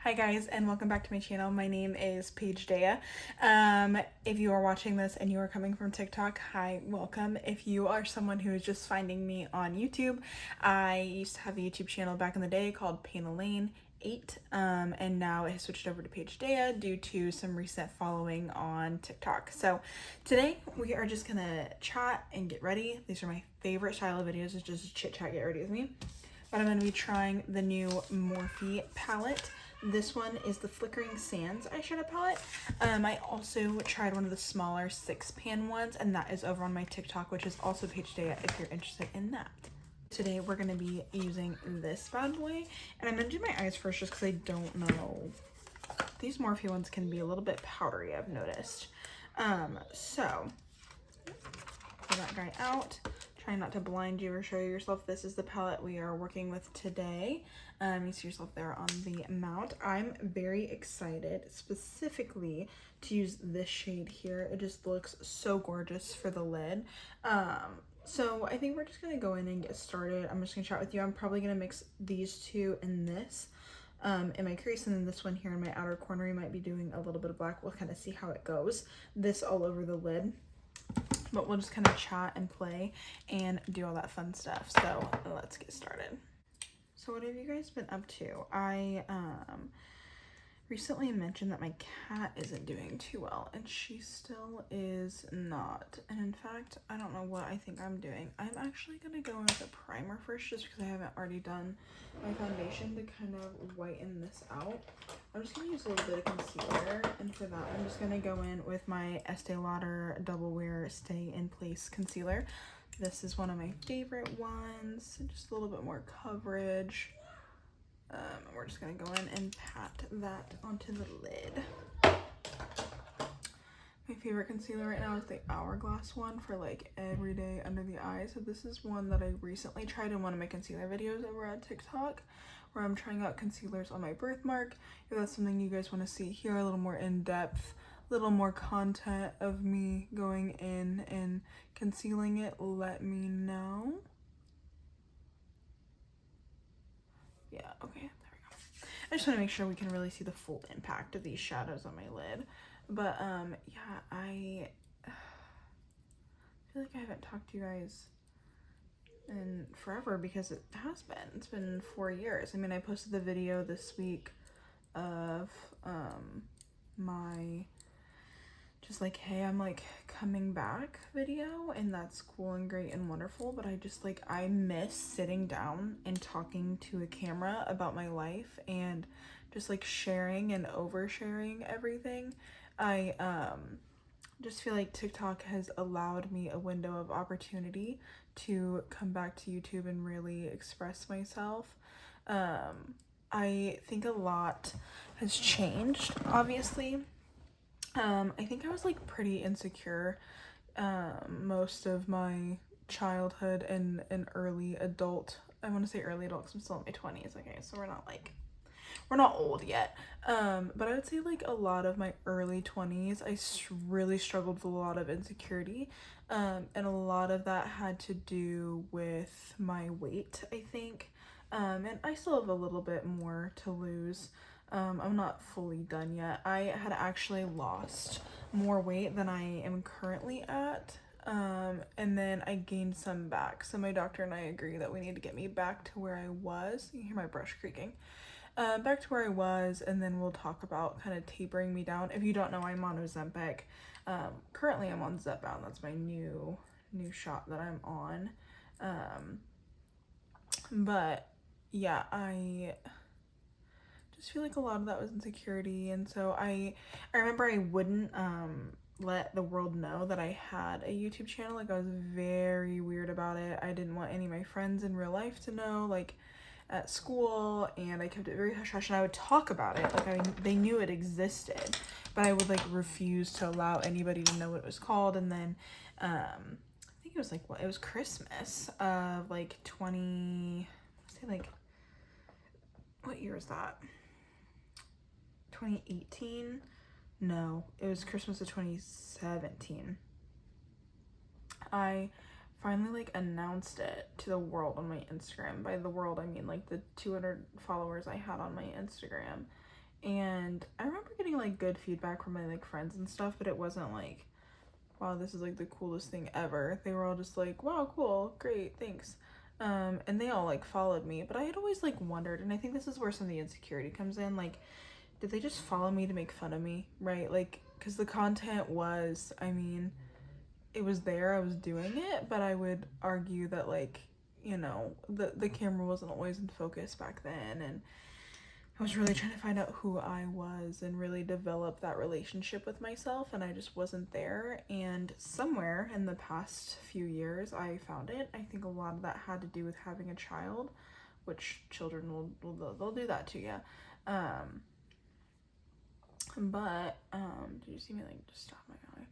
Hi guys, and welcome back to my channel. My name is Paige Dea. If you are watching this and you are coming from TikTok, hi, welcome. If you are someone who is just finding me on YouTube, I used to have a YouTube channel back in the day called Pain Elaine 8, and now it has switched over to Paige Dea due to some recent following on TikTok. So today we are just gonna chat and get ready. These are my favorite style of videos, it's just chit chat, get ready with me. But I'm going to be trying the new Morphe palette. This one is the Flickering Sands eyeshadow palette. I also tried one of the smaller 6-pan ones, and that is over on my TikTok, which is also Paige Dea if you're interested in that. Today we're going to be using this bad boy, and I'm going to do my eyes first just because I don't know. These Morphe ones can be a little bit powdery, I've noticed. So, pull that guy out. Try not to blind you or show yourself. This is the palette we are working with today. You see yourself there on the mount. I'm very excited specifically to use this shade here. It just looks so gorgeous for the lid. So I think we're just gonna go in and get started. I'm just gonna chat with you. I'm probably gonna mix these two and this in my crease, and then this one here in my outer corner. You might be doing a little bit of black. We'll kind of see how it goes. This all over the lid. But we'll just kind of chat and play and do all that fun stuff. So let's get started. So what have you guys been up to? I recently mentioned that my cat isn't doing too well, and she still is not. And in fact, I don't know what I think I'm doing. I'm actually gonna go in with a primer first, just because I haven't already done my foundation, to kind of whiten this out. I'm just gonna use a little bit of concealer, and for that I'm just gonna go in with my Estee Lauder Double Wear Stay in Place concealer. This is one of my favorite ones, just a little bit more coverage. We're just gonna go in and pat that onto the lid. My favorite concealer right now is the Hourglass one for like everyday under the eyes. So this is one that I recently tried in one of my concealer videos over at TikTok, where I'm trying out concealers on my birthmark. If that's something you guys want to see here, a little more in-depth, a little more content of me going in and concealing it, let me know. Yeah, okay, there we go. I just want to make sure we can really see the full impact of these shadows on my lid. But yeah, I feel like I haven't talked to you guys in forever, because it has been. It's been 4 years. I mean, I posted the video this week of my just like, hey, I'm like coming back video, and that's cool and great and wonderful, but I just like, I miss sitting down and talking to a camera about my life and just like sharing and oversharing everything. I just feel like TikTok has allowed me a window of opportunity to come back to YouTube and really express myself. I think a lot has changed, obviously. I think I was like pretty insecure most of my childhood and early adult. I want to say early adult because I'm still in my 20s. Okay, so we're not old yet. But I would say like a lot of my early 20s, I really struggled with a lot of insecurity. And a lot of that had to do with my weight, I think. And I still have a little bit more to lose. I'm not fully done yet. I had actually lost more weight than I am currently at. And then I gained some back. So my doctor and I agree that we need to get me back to where I was. You can hear my brush creaking. Back to where I was, and then we'll talk about kind of tapering me down. If you don't know, I'm on Ozempic. Currently I'm on Zepbound. That's my new shot that I'm on. But yeah, I just feel like a lot of that was insecurity, and so I remember I wouldn't let the world know that I had a YouTube channel. Like, I was very weird about it. I didn't want any of my friends in real life to know, like at school, and I kept it very hush hush, and I would talk about it like they knew it existed, but I would like refuse to allow anybody to know what it was called. And then I think it was like, it was Christmas of like 20, say like, what year was that? 2018? No, it was Christmas of 2017. I finally like announced it to the world on my Instagram. By the world, I mean like the 200 followers I had on my Instagram. And I remember getting like good feedback from my like friends and stuff, but it wasn't like, wow, this is like the coolest thing ever. They were all just like, wow, cool, great, thanks. And they all like followed me, but I had always like wondered, and I think this is where some of the insecurity comes in, like, did they just follow me to make fun of me, right? Like, because the content was, I mean, it was there, I was doing it, but I would argue that like, you know, the camera wasn't always in focus back then, and I was really trying to find out who I was and really develop that relationship with myself, and I just wasn't there. And somewhere in the past few years I found it. I think a lot of that had to do with having a child, which children will they'll do that to you. But did you see me like just stop my eye?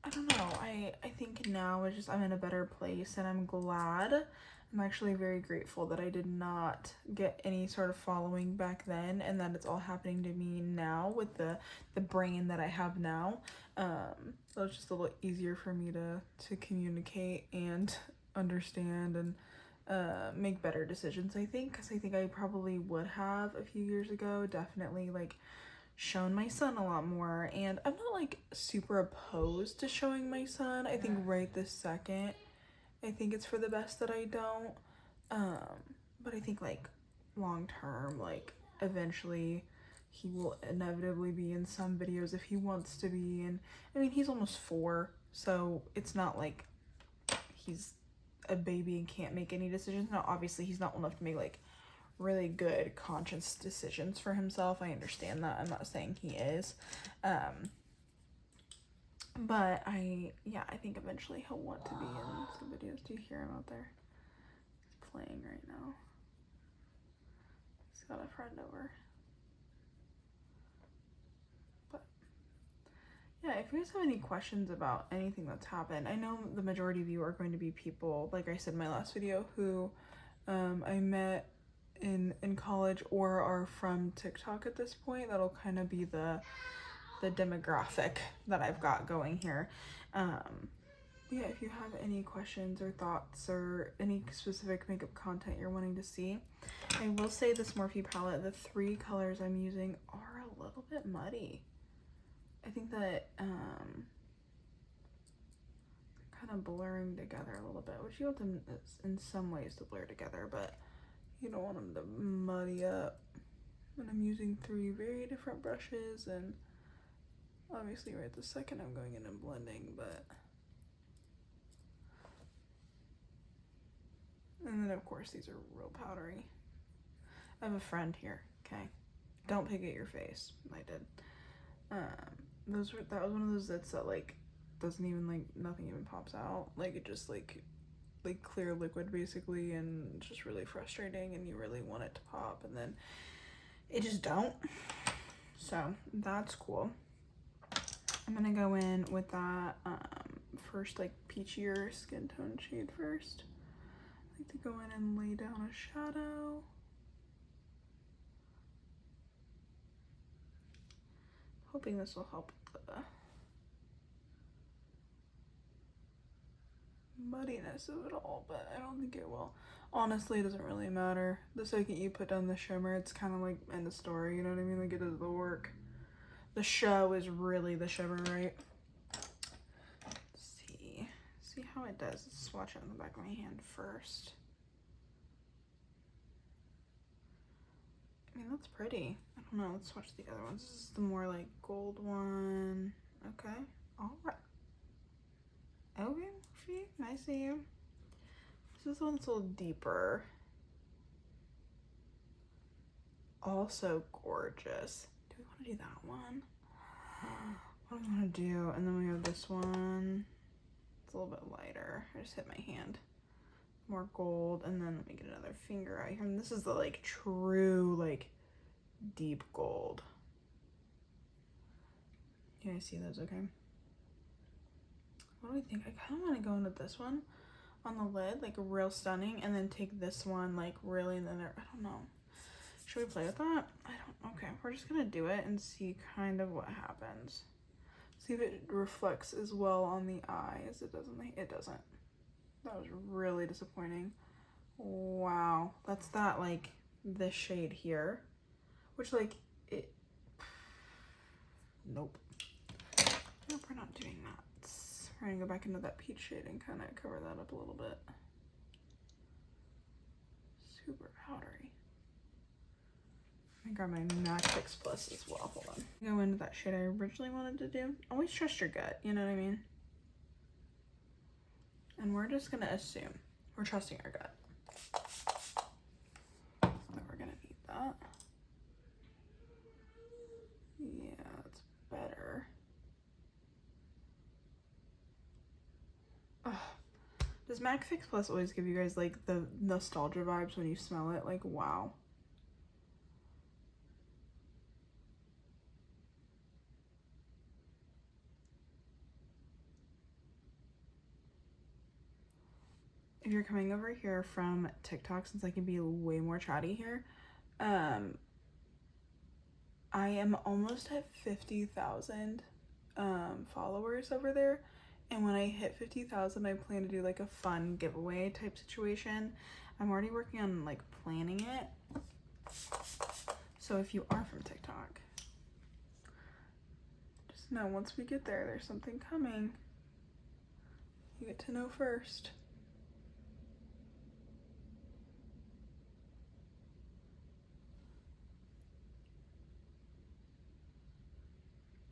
I don't know. I think now it's just I'm in a better place, and I'm glad. I'm actually very grateful that I did not get any sort of following back then, and that it's all happening to me now with the brain that I have now. So it's just a little easier for me to communicate and understand and make better decisions, I think, because I think I probably would have a few years ago definitely like shown my son a lot more. And I'm not like super opposed to showing my son. I think right this second, I think it's for the best that I don't. But I think like long term, like eventually he will inevitably be in some videos if he wants to be. And I mean, he's almost 4, so it's not like he's a baby and can't make any decisions. Now, obviously, he's not old enough to make like really good conscious decisions for himself. I understand that. I'm not saying he is. But I think eventually he'll want to be in some videos. Do you hear him out there? He's playing right now. He's got a friend over. But yeah, if you guys have any questions about anything that's happened, I know the majority of you are going to be people, like I said in my last video, who I met in college or are from TikTok at this point. That'll kind of be the demographic that I've got going here. Yeah, if you have any questions or thoughts or any specific makeup content you're wanting to see, I will say this Morphe palette, the 3 colors I'm using are a little bit muddy. I think that kind of blurring together a little bit, which you want them in some ways to blur together, but you don't want them to muddy up. And I'm using 3 very different brushes, and obviously right this second I'm going in and blending, but and then of course these are real powdery. I have a friend here, okay? Don't pick at your face. I did. That was one of those that like doesn't even like nothing even pops out. Like it just like clear liquid basically, and it's just really frustrating, and you really want it to pop and then it just don't. So that's cool. I'm gonna go in with that first like peachier skin tone shade first. I like to go in and lay down a shadow. Hoping this will help with the muddiness of it all, but I don't think it will. Honestly, it doesn't really matter. The second you put down the shimmer, it's kind of like end of story, you know what I mean? Like it does the work. The show is really the shimmer, right? Let's see how it does. Let's swatch it on the back of my hand first. I mean, that's pretty. I don't know. Let's swatch the other ones. This is the more like gold one. Okay. All right. Okay, I see you. This one's a little deeper. Also gorgeous. Do we want to do that one? What do we want to do? And then we have this one. It's a little bit lighter. I just hit my hand. More gold, and then let me get another finger out here. And this is the like true like deep gold. You guys see those? Okay. What do we think? I kind of want to go into this one on the lid, like real stunning, and then take this one like really in there. I don't know. Should we play with that? I don't. Okay, we're just gonna do it and see kind of what happens. See if it reflects as well on the eye as it does on the. It doesn't. That was really disappointing. Wow, that's that like this shade here, which like it, nope, we're not doing that. We're gonna go back into that peach shade and kind of cover that up a little bit. Super powdery. I grab my MAC Fix Plus as well. Hold on. Go into that shade I originally wanted to do. Always trust your gut, you know what I mean? And we're just gonna assume. We're trusting our gut. That we're gonna need that. Yeah, it's better. Oh. Does MAC Fix Plus always give you guys like the nostalgia vibes when you smell it? Like, wow. If you're coming over here from TikTok, since I can be way more chatty here, I am almost at 50,000 followers over there. And when I hit 50,000, I plan to do like a fun giveaway type situation. I'm already working on like planning it. So if you are from TikTok, just know once we get there, there's something coming. You get to know first.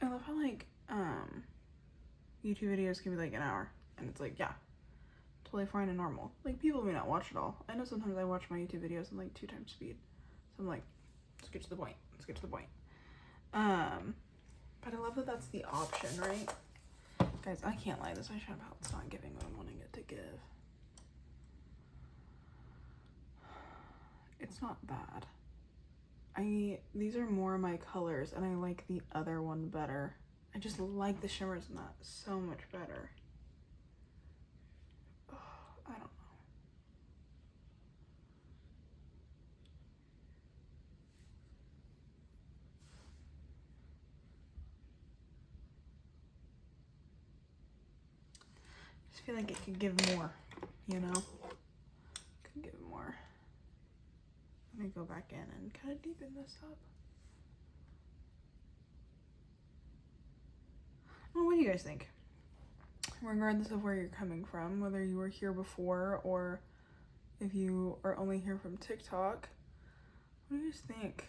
I love how like YouTube videos can be like an hour and it's like, yeah, totally fine and normal. Like people may not watch it all. I know sometimes I watch my YouTube videos in like 2 times speed. So I'm like, let's get to the point. Let's get to the point. But I love that that's the option, right? Guys, I can't lie. This eyeshadow palette's not giving what I'm wanting it to give. It's not bad. These are more my colors and I like the other one better. I just like the shimmers in that so much better. Oh, I don't know. I just feel like it could give more, you know? Could give more. Let me go back in and kind of deepen this up. Well, what do you guys think? Regardless of where you're coming from, whether you were here before or if you are only here from TikTok, what do you guys think?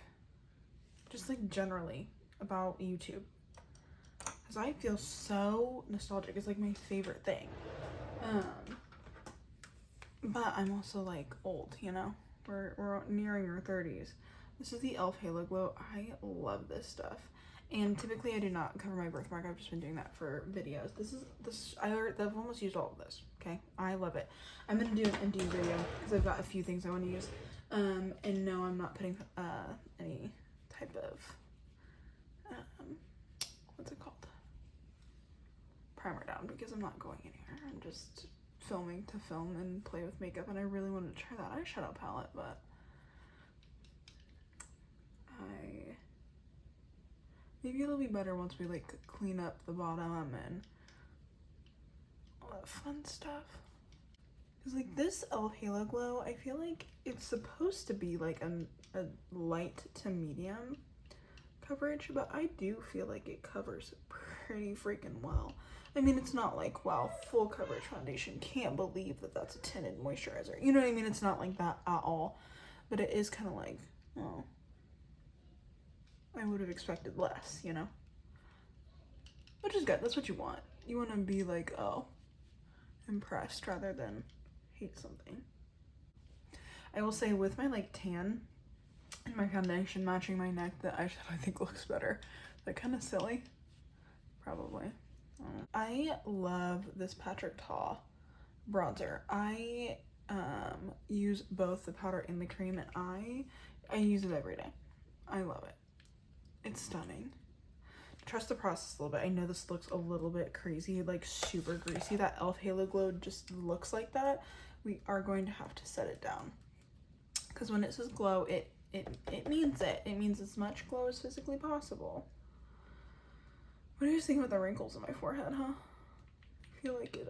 Just like generally about YouTube. Because I feel so nostalgic. It's like my favorite thing. But I'm also like old, you know? We're nearing our 30s. This is the e.l.f. Halo Glow. I love this stuff. And typically I do not cover my birthmark. I've just been doing that for videos. I've almost used all of this, okay? I love it. I'm gonna do an empty video because I've got a few things I want to use. And no, I'm not putting any type of, what's it called? Primer down because I'm not going anywhere. I'm just filming to film and play with makeup, and I really wanted to try that eyeshadow palette, but maybe it'll be better once we like clean up the bottom and all that fun stuff. Because like this e.l.f. Halo Glow, I feel like it's supposed to be like a light to medium coverage, but I do feel like it covers pretty freaking well. I mean, it's not like, wow, full coverage foundation. Can't believe that that's a tinted moisturizer. You know what I mean? It's not like that at all. But it is kind of like, oh, I would have expected less, you know? Which is good. That's what you want. You want to be like, oh, impressed rather than hate something. I will say with my like tan and my foundation matching my neck, the eyeshadow I think looks better. Is that kind of silly? Probably. I love this Patrick Ta bronzer. I use both the powder and the cream, and I use it every day. I love it. It's stunning. Trust the process a little bit. I know this looks a little bit crazy, like super greasy. That e.l.f. Halo Glow just looks like that. We are going to have to set it down because when it says glow, it means it. It means as much glow as physically possible. What do you think about the wrinkles in my forehead, huh? I feel like it,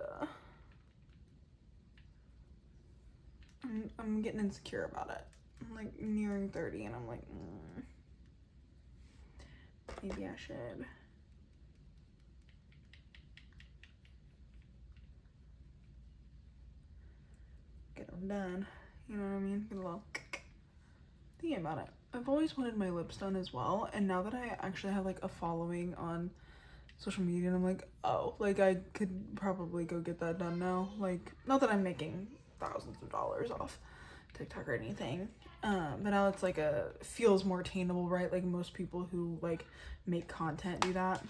I'm getting insecure about it. I'm like nearing 30 and I'm like, maybe I should get them done. You know what I mean? Get a little thinking about it. I've always wanted my lips done as well, and now that I actually have like a following on social media, and I'm like, oh, like I could probably go get that done now. Like, not that I'm making thousands of dollars off TikTok or anything, but now it's like feels more attainable, right? Like most people who like make content do that.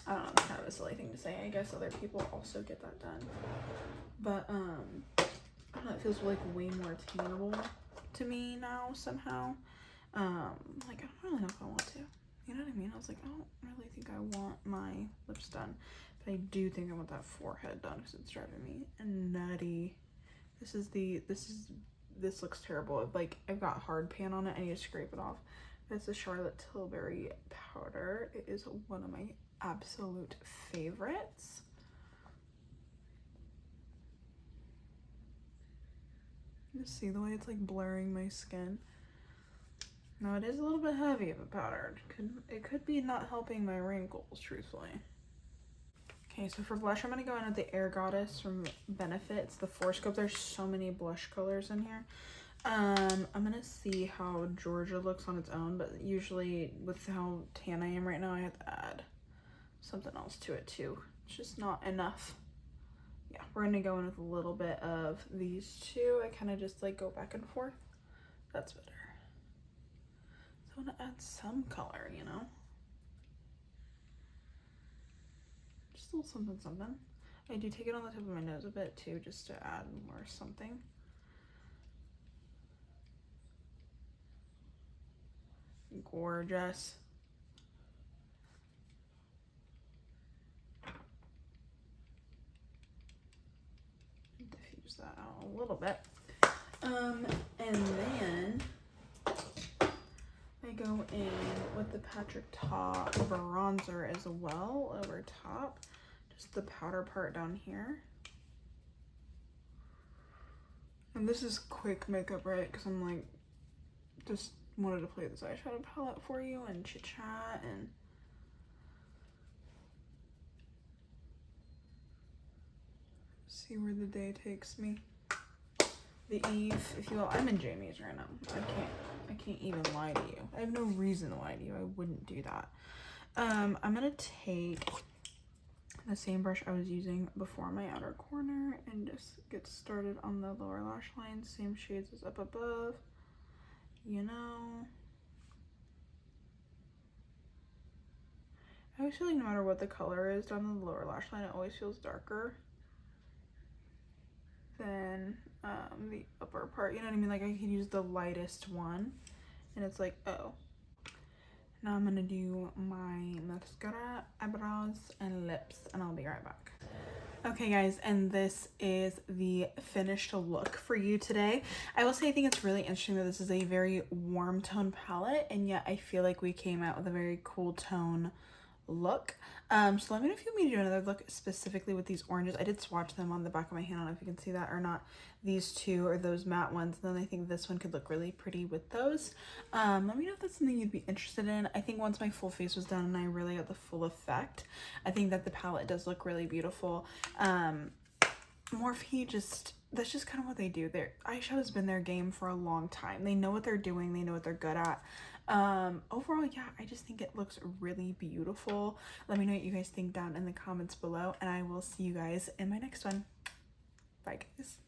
I don't know, it's kind of a silly thing to say. I guess other people also get that done, but I don't know, it feels like way more attainable to me now somehow. Like I don't really know if I want to. You know what I mean? I was like, I don't really think I want my lips done, but I do think I want that forehead done because it's driving me nutty. This looks terrible. Like I've got hard pan on it. I need to scrape it off. It's a Charlotte Tilbury powder. It is one of my absolute favorites. You see the way it's like blurring my skin. Now it is a little bit heavy of a powder. It could be not helping my wrinkles, truthfully. Okay, so for blush, I'm gonna go in with the Air Goddess from Benefit. It's the 4-scope. There's so many blush colors in here. I'm gonna see how Georgia looks on its own, but usually with how tan I am right now, I have to add something else to it too. It's just not enough. Yeah, we're gonna go in with a little bit of these two. I kind of just like go back and forth. That's better. I want to add some color, you know, just a little something something. I do take it on the tip of my nose a bit too, just to add more something. Gorgeous. Diffuse that out a little bit. And then I go in with the Patrick Ta bronzer as well over top, just the powder part down here. And this is quick makeup, right? Because I'm like, just wanted to play this eyeshadow palette for you and chit chat and see where the day takes me. The eve, if you will. I'm in Jamie's right now. I can't even lie to you. I have no reason to lie to you. I wouldn't do that. I'm gonna take the same brush I was using before my outer corner and just get started on the lower lash line. Same shades as up above, you know. I always feel like no matter what the color is down the lower lash line, it always feels darker than the upper part. You know what I mean? Like I could use the lightest one and it's like, oh. Now I'm gonna do my mascara, eyebrows, and lips, and I'll be right back. Okay guys, and this is the finished look for you today. I will say I think it's really interesting that this is a very warm tone palette, and yet I feel like we came out with a very cool tone look. So let me know if you want me to do another look specifically with these oranges. I did swatch them on the back of my hand. I don't know if you can see that or not. These two are those matte ones. And then I think this one could look really pretty with those. Let me know if that's something you'd be interested in. I think once my full face was done and I really got the full effect, I think that the palette does look really beautiful. Morphe that's just kind of what they do. Their eyeshadow's been their game for a long time. They know what they're doing. They know what they're good at. Overall, yeah, I just think it looks really beautiful. Let me know what you guys think down in the comments below, and I will see you guys in my next one. Bye guys.